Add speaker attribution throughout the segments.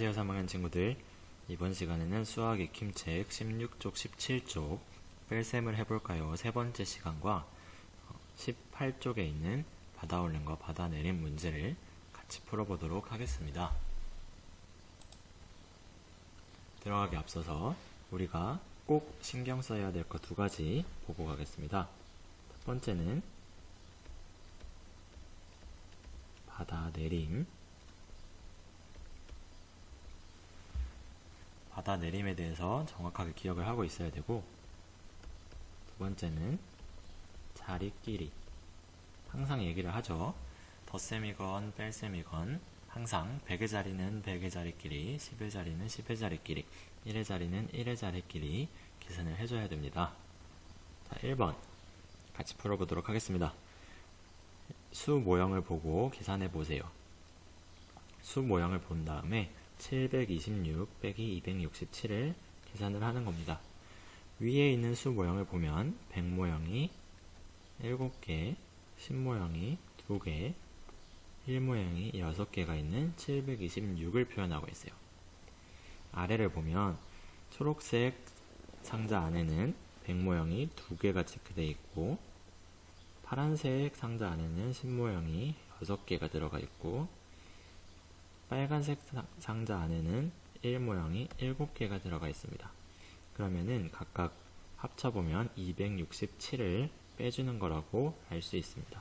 Speaker 1: 안녕하세요 3학년 친구들. 이번 시간에는 수학 익힘책 16쪽 17쪽 뺄셈을 해볼까요? 세 번째 시간과 18쪽에 있는 받아올림과 받아내림 문제를 같이 풀어보도록 하겠습니다. 들어가기 앞서서 우리가 꼭 신경 써야 될 것 두 가지 보고 가겠습니다. 첫 번째는 받아내림. 받아내림에 대해서 정확하게 기억을 하고 있어야 되고, 두 번째는 자리끼리. 항상 얘기를 하죠. 덧셈이건 뺄셈이건 항상 100의 자리는 100의 자리끼리, 10의 자리는 10의 자리끼리, 1의 자리는 1의 자리끼리 계산을 해줘야 됩니다. 자, 1번 같이 풀어보도록 하겠습니다. 수 모형을 보고 계산해 보세요. 수 모형을 본 다음에 726 빼기 267을 계산을 하는 겁니다. 위에 있는 수 모형을 보면 100 모형이 7개, 10 모형이 2개, 1 모형이 6개가 있는 726을 표현하고 있어요. 아래를 보면 초록색 상자 안에는 100 모형이 2개가 체크되어 있고, 파란색 상자 안에는 10 모형이 6개가 들어가 있고, 빨간색 상자 안에는 1 모형이 7개가 들어가 있습니다. 그러면은 각각 합쳐보면 267을 빼주는 거라고 알 수 있습니다.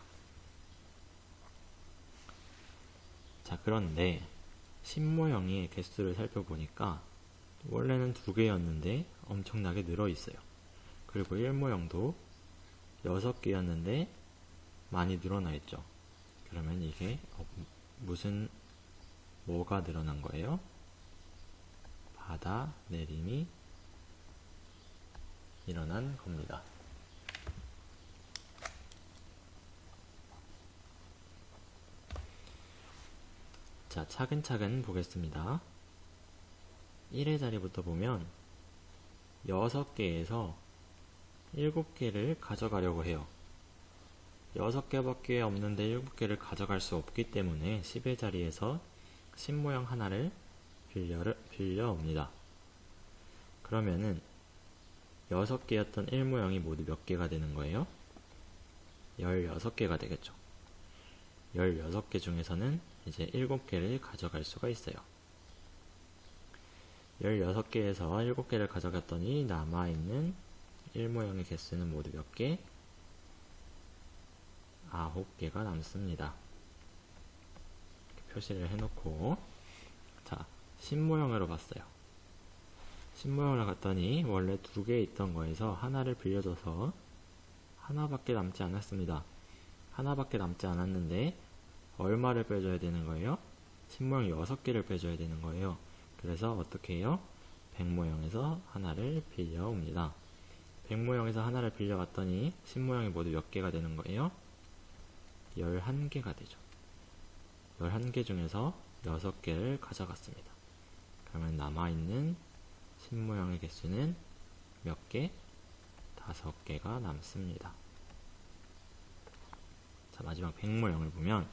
Speaker 1: 자, 그런데 10 모형의 개수를 살펴보니까 원래는 2개였는데 엄청나게 늘어 있어요. 그리고 1 모형도 6개였는데 많이 늘어나 있죠. 그러면 이게 뭐가 늘어난 거예요? 받아내림이 일어난 겁니다. 자, 차근차근 보겠습니다. 1의 자리부터 보면 6개에서 7개를 가져가려고 해요. 6개밖에 없는데 7개를 가져갈 수 없기 때문에 10의 자리에서 10 모형 하나를 빌려옵니다. 그러면은 6개였던 1 모형이 모두 몇 개가 되는 거예요? 16개가 되겠죠. 16개 중에서는 이제 7개를 가져갈 수가 있어요. 16개에서 7개를 가져갔더니 남아있는 1 모형의 개수는 모두 몇 개? 9개가 남습니다. 표시를 해놓고, 자, 10 모형으로 봤어요. 10 모형을 갔더니 원래 2개 있던 거에서 하나를 빌려줘서 하나밖에 남지 않았습니다. 하나밖에 남지 않았는데 얼마를 빼줘야 되는 거예요? 10 모형 6개를 빼줘야 되는 거예요. 그래서 어떻게 해요? 100 모형에서 하나를 빌려옵니다. 100 모형에서 하나를 빌려갔더니 10 모형이 모두 몇 개가 되는 거예요? 11개가 되죠. 11개 중에서 6개를 가져갔습니다. 그러면 남아있는 10 모형의 개수는 몇 개? 5개가 남습니다. 자, 마지막 100 모형을 보면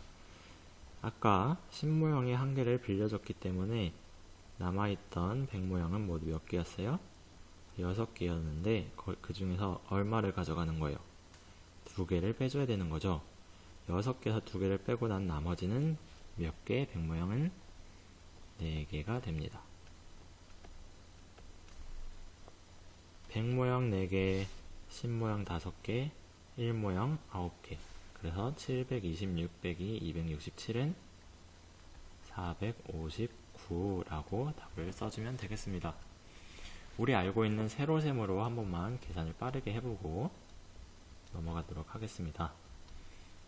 Speaker 1: 아까 10 모형에 1개를 빌려줬기 때문에 남아있던 100 모형은 모두 몇 개였어요? 6개였는데 그 중에서 얼마를 가져가는 거예요? 2개를 빼줘야 되는 거죠. 6개에서 2개를 빼고 난 나머지는 몇 개? 100 모형은 4개가 됩니다. 100 모형 4개, 10 모형 5개, 1 모형 9개. 그래서 726 빼기 267은 459라고 답을 써주면 되겠습니다. 우리 알고 있는 세로셈으로 한 번만 계산을 빠르게 해보고 넘어가도록 하겠습니다.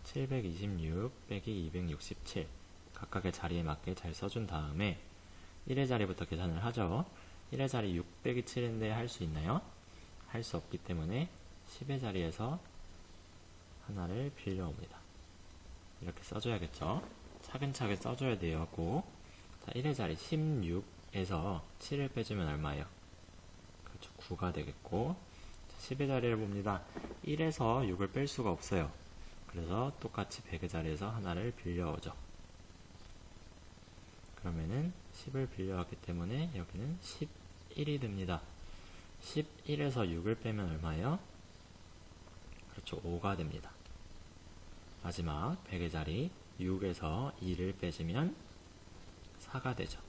Speaker 1: 726 빼기 267 각각의 자리에 맞게 잘 써준 다음에 1의 자리부터 계산을 하죠. 1의 자리 6 빼기 7인데 할 수 있나요? 할 수 없기 때문에 10의 자리에서 하나를 빌려옵니다. 이렇게 써줘야겠죠. 차근차근 써줘야 돼요. 꼭. 자, 1의 자리 16에서 7을 빼주면 얼마예요? 그렇죠. 9가 되겠고, 10의 자리를 봅니다. 1에서 6을 뺄 수가 없어요. 그래서 똑같이 100의 자리에서 하나를 빌려오죠. 그러면은 10을 빌려왔기 때문에 여기는 11이 됩니다. 11에서 6을 빼면 얼마예요? 그렇죠, 5가 됩니다. 마지막 100의 자리 6에서 2를 빼주면 4가 되죠.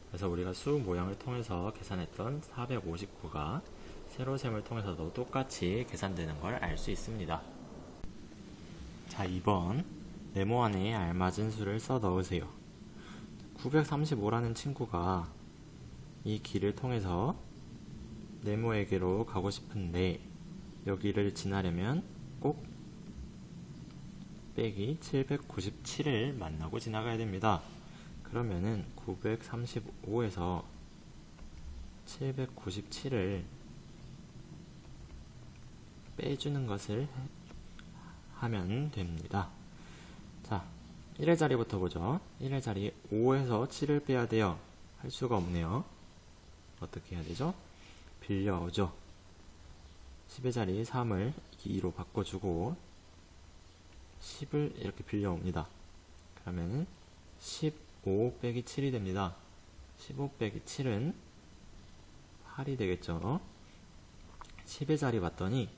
Speaker 1: 그래서 우리가 수 모양을 통해서 계산했던 459가 세로셈을 통해서도 똑같이 계산되는 걸 알 수 있습니다. 자, 2번 네모 안에 알맞은 수를 써 넣으세요. 935라는 친구가 이 길을 통해서 네모에게로 가고 싶은데 여기를 지나려면 꼭 빼기 797을 만나고 지나가야 됩니다. 그러면은 935에서 797을 빼주는 것을 하면 됩니다. 자, 1의 자리부터 보죠. 1의 자리 5에서 7을 빼야 돼요. 할 수가 없네요. 어떻게 해야 되죠? 빌려오죠. 10의 자리 3을 2로 바꿔주고 10을 이렇게 빌려옵니다. 그러면은 15 빼기 7이 됩니다. 15 빼기 7은 8이 되겠죠. 10의 자리 봤더니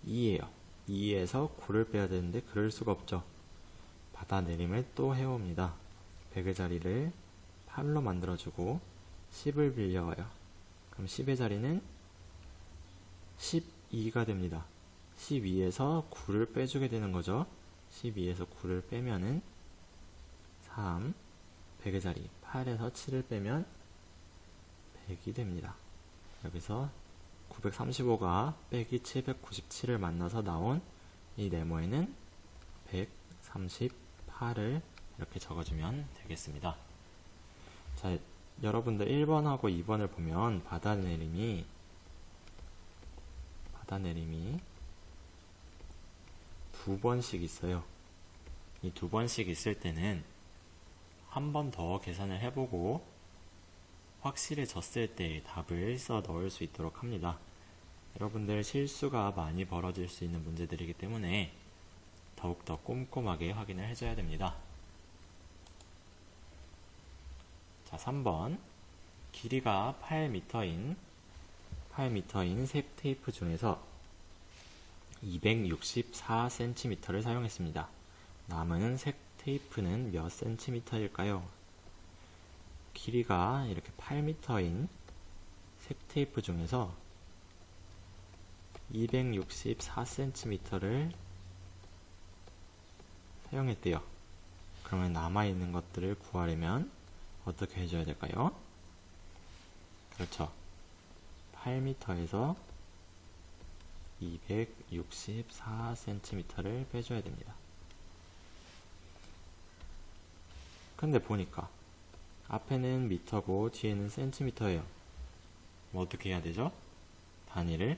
Speaker 1: 2예요. 2에서 9를 빼야 되는데 그럴 수가 없죠. 받아내림을 또 해옵니다. 100의 자리를 8로 만들어주고 10을 빌려와요. 그럼 10의 자리는 12가 됩니다. 12에서 9를 빼주게 되는 거죠. 12에서 9를 빼면은 3, 100의 자리 8에서 7을 빼면 100이 됩니다. 여기서 935가 빼기 797을 만나서 나온 이 네모에는 138을 이렇게 적어주면 되겠습니다. 자, 여러분들 1번하고 2번을 보면 받아내림이 두 번씩 있어요. 이 두 번씩 있을 때는 한 번 더 계산을 해보고 확실해졌을 때 답을 써 넣을 수 있도록 합니다. 여러분들 실수가 많이 벌어질 수 있는 문제들이기 때문에 더욱더 꼼꼼하게 확인을 해줘야 됩니다. 자, 3번 길이가 8m인 색 테이프 중에서 264cm를 사용했습니다. 남은 색 테이프는 몇 cm일까요? 길이가 이렇게 8m인 색 테이프 중에서 264cm를 사용했대요. 그러면 남아있는 것들을 구하려면 어떻게 해줘야 될까요? 그렇죠. 8m에서 264cm를 빼줘야 됩니다. 근데 보니까 앞에는 미터고 뒤에는 센티미터예요. 뭐 어떻게 해야 되죠? 단위를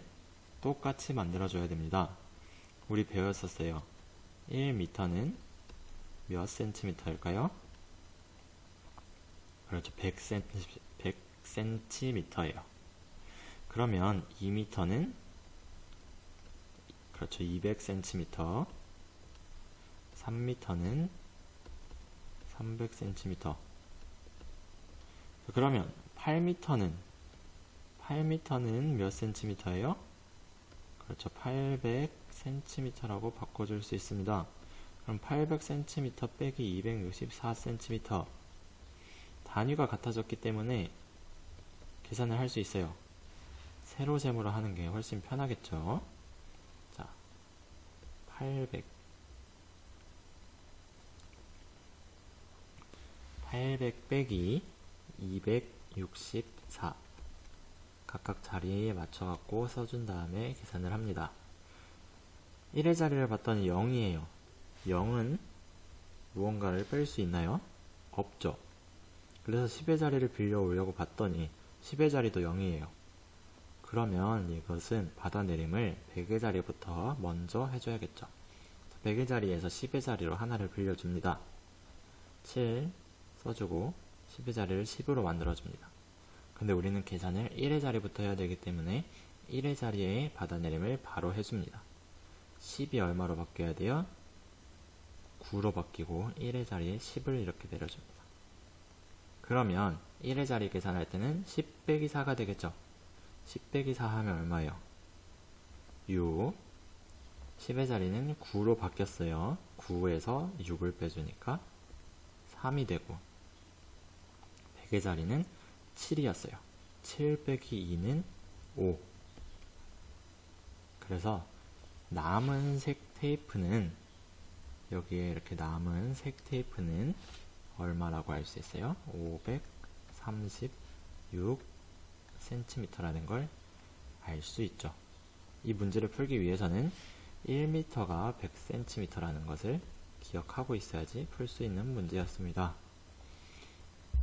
Speaker 1: 똑같이 만들어줘야 됩니다. 우리 배웠었어요. 1m는 몇 센티미터일까요? 그렇죠. 100cm예요. 그러면 2m는 그렇죠. 200cm. 3m는 300cm. 그러면 8m는 몇 cm예요? 그렇죠. 800cm라고 바꿔줄 수 있습니다. 그럼 800cm 빼기 264cm. 단위가 같아졌기 때문에 계산을 할 수 있어요. 세로셈으로 하는 게 훨씬 편하겠죠. 자, 800 빼기 264 각각 자리에 맞춰갖고 써준 다음에 계산을 합니다. 1의 자리를 봤더니 0이에요. 0은 무언가를 뺄 수 있나요? 없죠. 그래서 10의 자리를 빌려오려고 봤더니 10의 자리도 0이에요. 그러면 이것은 받아내림을 100의 자리부터 먼저 해줘야겠죠. 100의 자리에서 10의 자리로 하나를 빌려줍니다. 7 써주고 10의 자리를 10으로 만들어줍니다. 근데 우리는 계산을 1의 자리부터 해야 되기 때문에 1의 자리에 받아내림을 바로 해줍니다. 10이 얼마로 바뀌어야 돼요? 9로 바뀌고 1의 자리에 10을 이렇게 내려줍니다. 그러면 1의 자리 계산할 때는 10 빼기 4가 되겠죠. 10 빼기 4 하면 얼마예요? 6. 10의 자리는 9로 바뀌었어요. 9에서 6을 빼주니까 3이 되고 100의 자리는 7이었어요. 7 빼기 2는 5. 그래서 남은 색 테이프는 여기에 이렇게 남은 색 테이프는 얼마라고 알 수 있어요? 536cm라는 걸 알 수 있죠. 이 문제를 풀기 위해서는 1m가 100cm라는 것을 기억하고 있어야지 풀 수 있는 문제였습니다.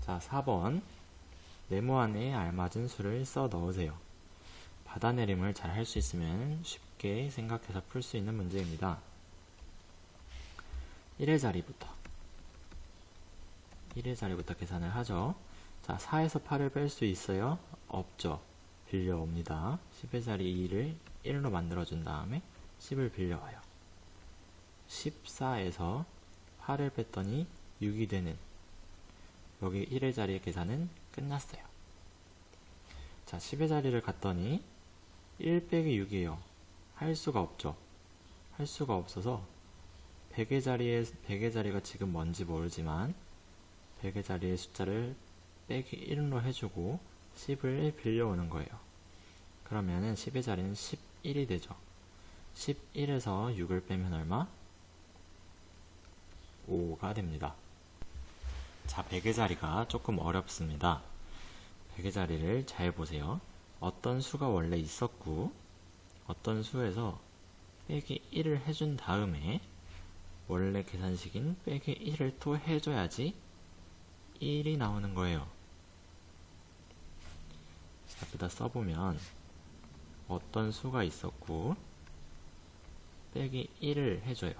Speaker 1: 자, 4번. 네모 안에 알맞은 수를 써 넣으세요. 받아내림을 잘 할 수 있으면 쉽게 생각해서 풀 수 있는 문제입니다. 1의 자리부터 계산을 하죠. 자, 4에서 8을 뺄 수 있어요? 없죠. 빌려옵니다. 10의 자리 2를 1로 만들어준 다음에 10을 빌려와요. 14에서 8을 뺐더니 6이 되는 여기 1의 자리의 계산은 끝났어요. 자, 10의 자리를 갔더니 1 빼기 6이에요. 할 수가 없죠. 할 수가 없어서 100의 자리가 지금 뭔지 모르지만 100의 자리의 숫자를 빼기 1로 해주고 10을 빌려오는 거예요. 그러면은 10의 자리는 11이 되죠. 11에서 6을 빼면 얼마? 5가 됩니다. 자, 100의 자리가 조금 어렵습니다. 100의 자리를 잘 보세요. 어떤 수가 원래 있었고 어떤 수에서 빼기 1을 해준 다음에 원래 계산식인 빼기 1을 또 해줘야지 1이 나오는 거예요. 자, 여기다 써보면 어떤 수가 있었고 빼기 1을 해줘요.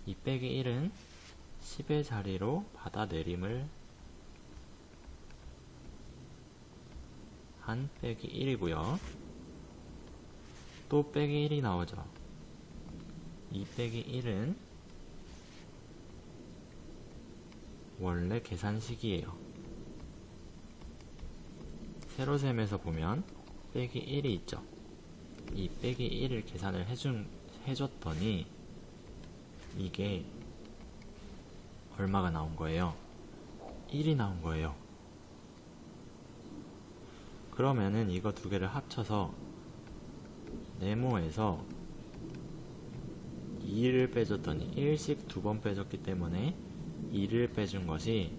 Speaker 1: 이 빼기 1은 10의 자리로 받아내림을 한 빼기 1이고요. 또 빼기 1이 나오죠. 이 빼기 1은 원래 계산식이에요. 세로셈에서 보면 빼기 1이 있죠. 이 빼기 1을 계산을 해줬더니 이게 얼마가 나온 거예요? 1이 나온 거예요. 그러면은 이거 두 개를 합쳐서 네모에서 2를 빼줬더니 1씩 두 번 빼줬기 때문에 2를 빼준 것이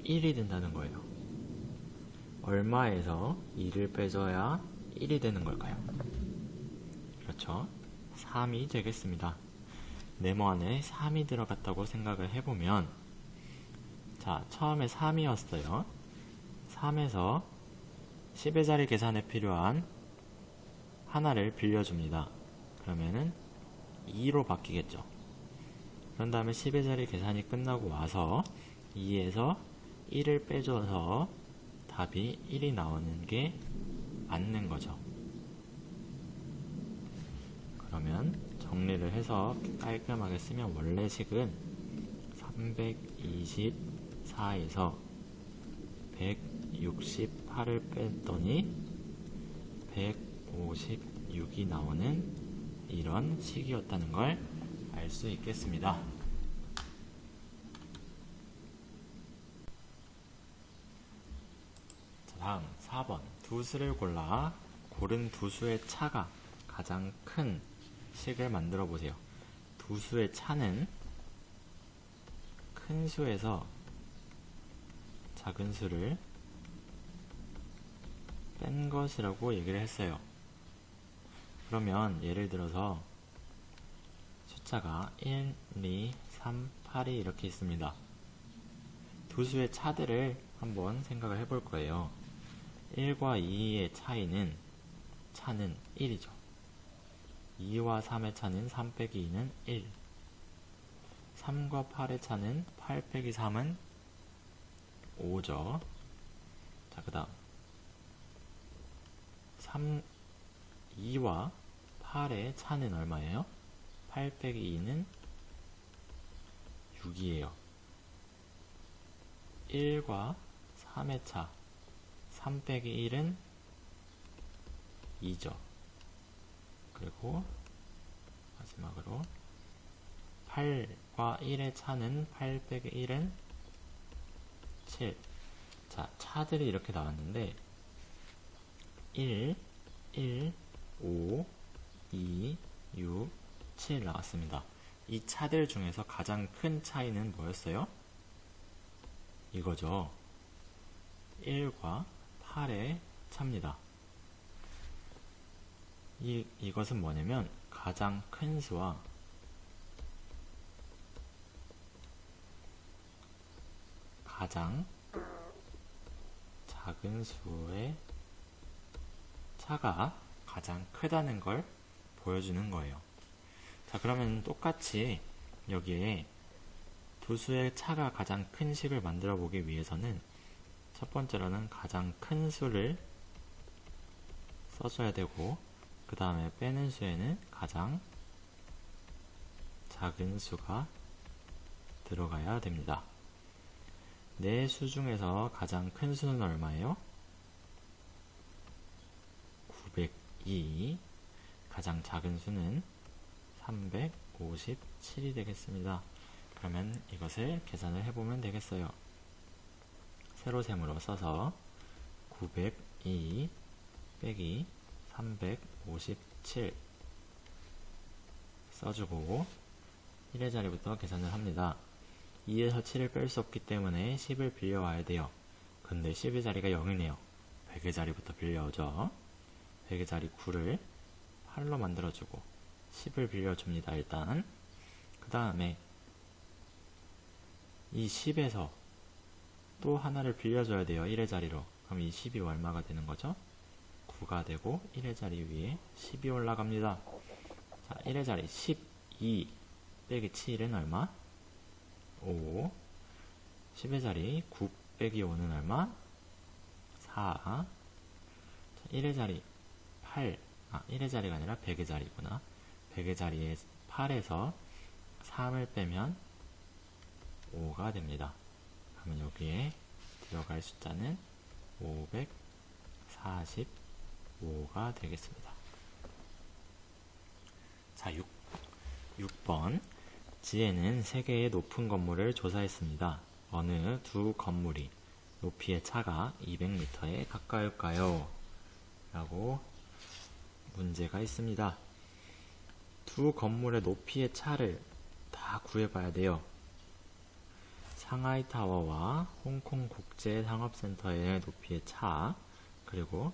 Speaker 1: 1이 된다는 거예요. 얼마에서 2를 빼줘야 1이 되는 걸까요? 그렇죠. 3이 되겠습니다. 네모 안에 3이 들어갔다고 생각을 해보면 자, 처음에 3이었어요. 3에서 10의 자리 계산에 필요한 하나를 빌려줍니다. 그러면은 2로 바뀌겠죠. 그런 다음에 10의 자리 계산이 끝나고 와서 2에서 1을 빼줘서 답이 1이 나오는 게 맞는 거죠. 그러면 정리를 해서 깔끔하게 쓰면 원래 식은 324에서 168을 뺐더니 156이 나오는 이런 식이었다는 걸 알 수 있겠습니다. 자, 다음 4번. 두 수를 골라 고른 두 수의 차가 가장 큰 식을 만들어 보세요. 두 수의 차는 큰 수에서 작은 수를 뺀 것이라고 얘기를 했어요. 그러면 예를 들어서 숫자가 1, 2, 3, 8이 이렇게 있습니다. 두 수의 차들을 한번 생각을 해볼 거예요. 1과 2의 차는 1이죠. 2와 3의 차는 3 빼기 2는 1. 3과 8의 차는 8 빼기 3은 5죠. 자, 그 다음 2와 8의 차는 얼마예요? 8 빼기 2는 6이에요. 1과 3의 차, 3 빼기 1은 2죠. 그리고 마지막으로 8과 1의 차는 8 빼기 1은 7. 자, 차들이 이렇게 나왔는데 1, 5, 2, 6, 7 나왔습니다. 이 차들 중에서 가장 큰 차이는 뭐였어요? 이거죠. 1과 8의 차입니다. 이것은 뭐냐면 가장 큰 수와 가장 작은 수의 차가 가장 크다는 걸 보여주는 거예요. 자, 그러면 똑같이 여기에 두 수의 차가 가장 큰 식을 만들어 보기 위해서는 첫 번째로는 가장 큰 수를 써줘야 되고, 그 다음에 빼는 수에는 가장 작은 수가 들어가야 됩니다. 네 수 중에서 가장 큰 수는 얼마예요? 902. 가장 작은 수는 357이 되겠습니다. 그러면 이것을 계산을 해보면 되겠어요. 세로셈으로 써서 902 빼기 357 써주고 1의 자리부터 계산을 합니다. 2에서 7을 뺄 수 없기 때문에 10을 빌려와야 돼요. 근데 10의 자리가 0이네요. 100의 자리부터 빌려오죠. 100의 자리 9를 8로 만들어주고 10을 빌려줍니다. 일단 그 다음에 이 10에서 또 하나를 빌려줘야 돼요. 1의 자리로. 그럼 이 10이 얼마가 되는 거죠? 9가 되고 1의 자리 위에 10이 올라갑니다. 자, 1의 자리 12 빼기 7은 얼마? 5. 10의 자리 9 빼기 5는 얼마? 4. 자, 1의 자리 8. 1의 자리가 아니라 100의 자리구나. 100의 자리에 8에서 3을 빼면 5가 됩니다. 그러면 여기에 들어갈 숫자는 545가 되겠습니다. 자, 6번. 지혜는 3개의 높은 건물을 조사했습니다. 어느 두 건물이 높이의 차가 200m에 가까울까요? 라고 문제가 있습니다. 두 건물의 높이의 차를 다 구해봐야 돼요. 상하이 타워와 홍콩 국제 상업센터의 높이의 차, 그리고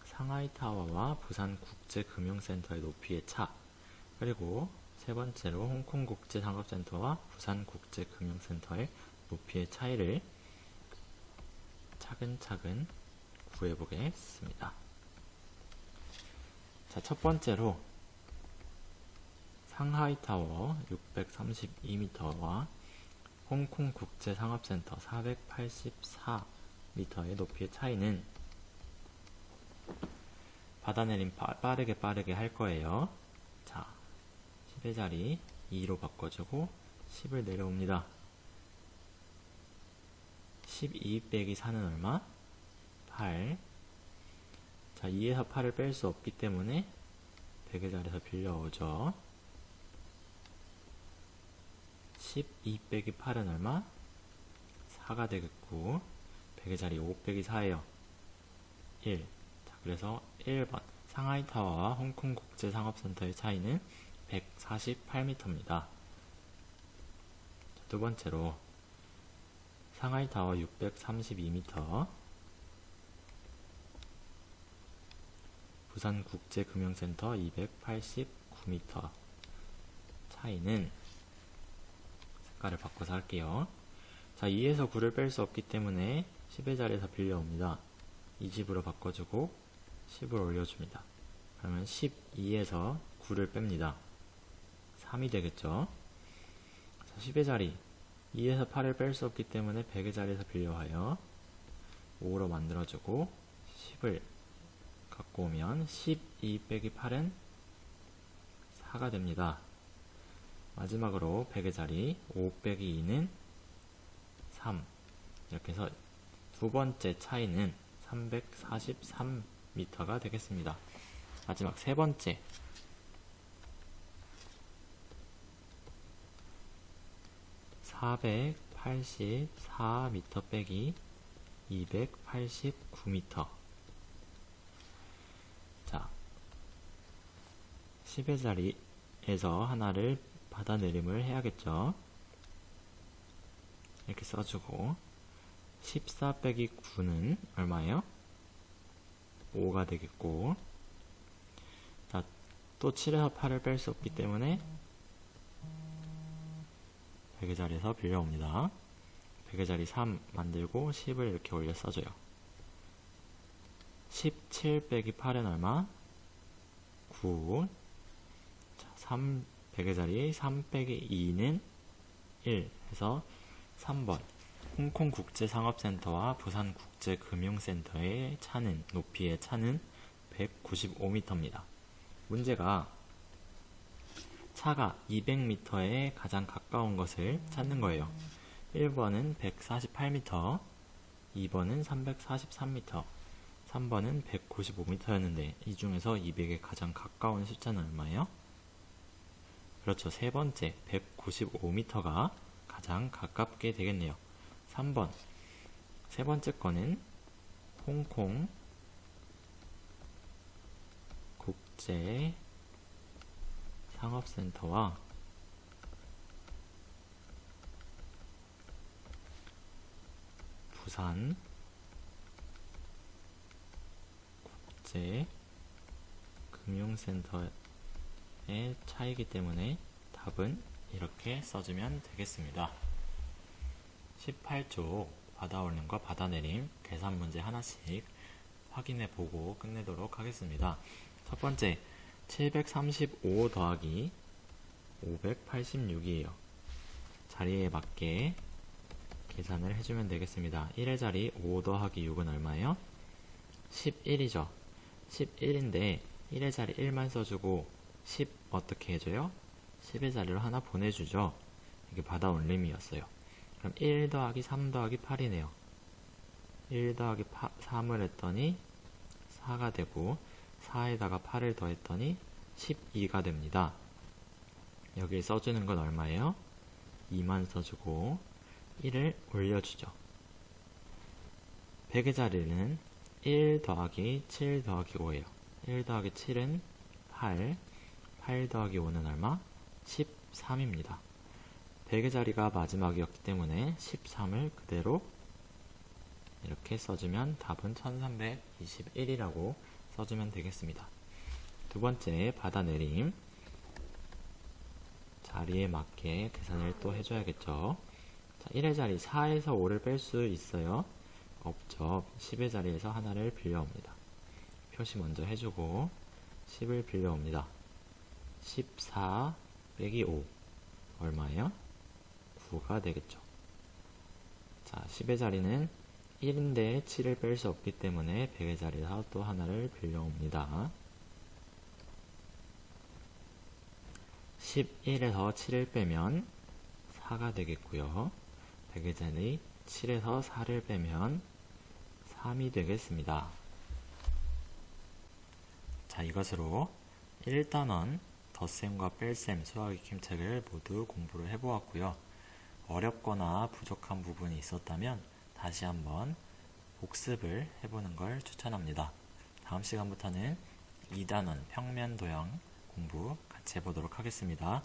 Speaker 1: 상하이 타워와 부산 국제 금융센터의 높이의 차, 그리고 세 번째로 홍콩 국제 상업센터와 부산 국제 금융센터의 높이의 차이를 차근차근 구해보겠습니다. 자, 첫 번째로 상하이 타워 632m와 홍콩 국제 상업센터 484m의 높이의 차이는 받아내림 빠르게 할 거예요. 자, 10의 자리 2로 바꿔주고 10을 내려옵니다. 12 빼기 4는 얼마? 8. 자, 2에서 8을 뺄 수 없기 때문에 100의 자리에서 빌려오죠. 12 빼기 8은 얼마? 4가 되겠고 100의 자리 5 빼기 4예요. 1. 자, 그래서 1번 상하이 타워와 홍콩 국제 상업센터의 차이는 148m입니다. 두 번째로 상하이 타워 632m, 부산 국제 금융센터 289m 차이는 색깔을 바꿔서 할게요. 자, 2에서 9를 뺄 수 없기 때문에 10의 자리에서 빌려옵니다. 이 집으로 바꿔주고 10을 올려줍니다. 그러면 12에서 9를 뺍니다. 3이 되겠죠. 자, 10의 자리 2에서 8을 뺄 수 없기 때문에 100의 자리에서 빌려와요. 5로 만들어주고 10을 갖고 오면 12 빼기 8은 4가 됩니다. 마지막으로 100의 자리 5 빼기 2는 3. 이렇게 해서 두 번째 차이는 343m가 되겠습니다. 마지막 세 번째, 484m 빼기 289m. 자, 10의 자리에서 하나를 받아내림을 해야겠죠. 이렇게 써주고 14 빼기 9는 얼마예요? 5가 되겠고, 자, 또 7에서 8을 뺄 수 없기 때문에 100의 자리에서 빌려옵니다. 100의 자리 3 만들고 10을 이렇게 올려 써줘요. 17 빼기 8은 얼마? 9. 자, 100의 자리 3 빼기 2는 1 해서 3번 홍콩국제상업센터와 부산국제금융센터의 차는, 높이의 차는 195m입니다. 문제가 차가 200m에 가장 가까운 것을 찾는 거예요. 1번은 148m, 2번은 343m, 3번은 195m였는데 이 중에서 200에 가장 가까운 숫자는 얼마예요? 그렇죠. 세 번째 195m가 가장 가깝게 되겠네요. 3번, 세 번째 거는 홍콩 국제 상업센터와 부산 국제 금융센터의 차이기 때문에 답은 이렇게 써주면 되겠습니다. 18쪽 받아올림과 받아내림 계산 문제 하나씩 확인해 보고 끝내도록 하겠습니다. 첫 번째, 735 더하기 586이에요. 자리에 맞게 계산을 해주면 되겠습니다. 1의 자리 5 더하기 6은 얼마예요? 11이죠. 11인데 1의 자리 1만 써주고 10 어떻게 해줘요? 10의 자리로 하나 보내주죠. 이게 받아올림이었어요. 그럼 1 더하기 3 더하기 8이네요. 1 더하기 3을 했더니 4가 되고 4에다가 8을 더했더니 12가 됩니다. 여기 써주는 건 얼마예요? 2만 써주고 1을 올려주죠. 100의 자리는 1 더하기 7 더하기 5예요. 1 더하기 7은 8, 8 더하기 5는 얼마? 13입니다. 100의 자리가 마지막이었기 때문에 13을 그대로 이렇게 써주면 답은 1321이라고 써주면 되겠습니다. 두 번째, 받아내림. 자리에 맞게 계산을 또 해줘야겠죠. 자, 1의 자리 4에서 5를 뺄 수 있어요? 없죠. 10의 자리에서 하나를 빌려옵니다. 표시 먼저 해주고 10을 빌려옵니다. 14 빼기 5 얼마예요? 9가 되겠죠. 자, 10의 자리는 1인데 7을 뺄 수 없기 때문에 100의 자리에서 또 하나를 빌려옵니다. 11에서 7을 빼면 4가 되겠고요. 100의 자리 7에서 4를 빼면 3이 되겠습니다. 자, 이것으로 1단원 덧셈과 뺄셈 수학 익힘책을 모두 공부를 해보았고요. 어렵거나 부족한 부분이 있었다면 다시 한번 복습을 해보는 걸 추천합니다. 다음 시간부터는 2단원 평면 도형 공부 같이 해보도록 하겠습니다.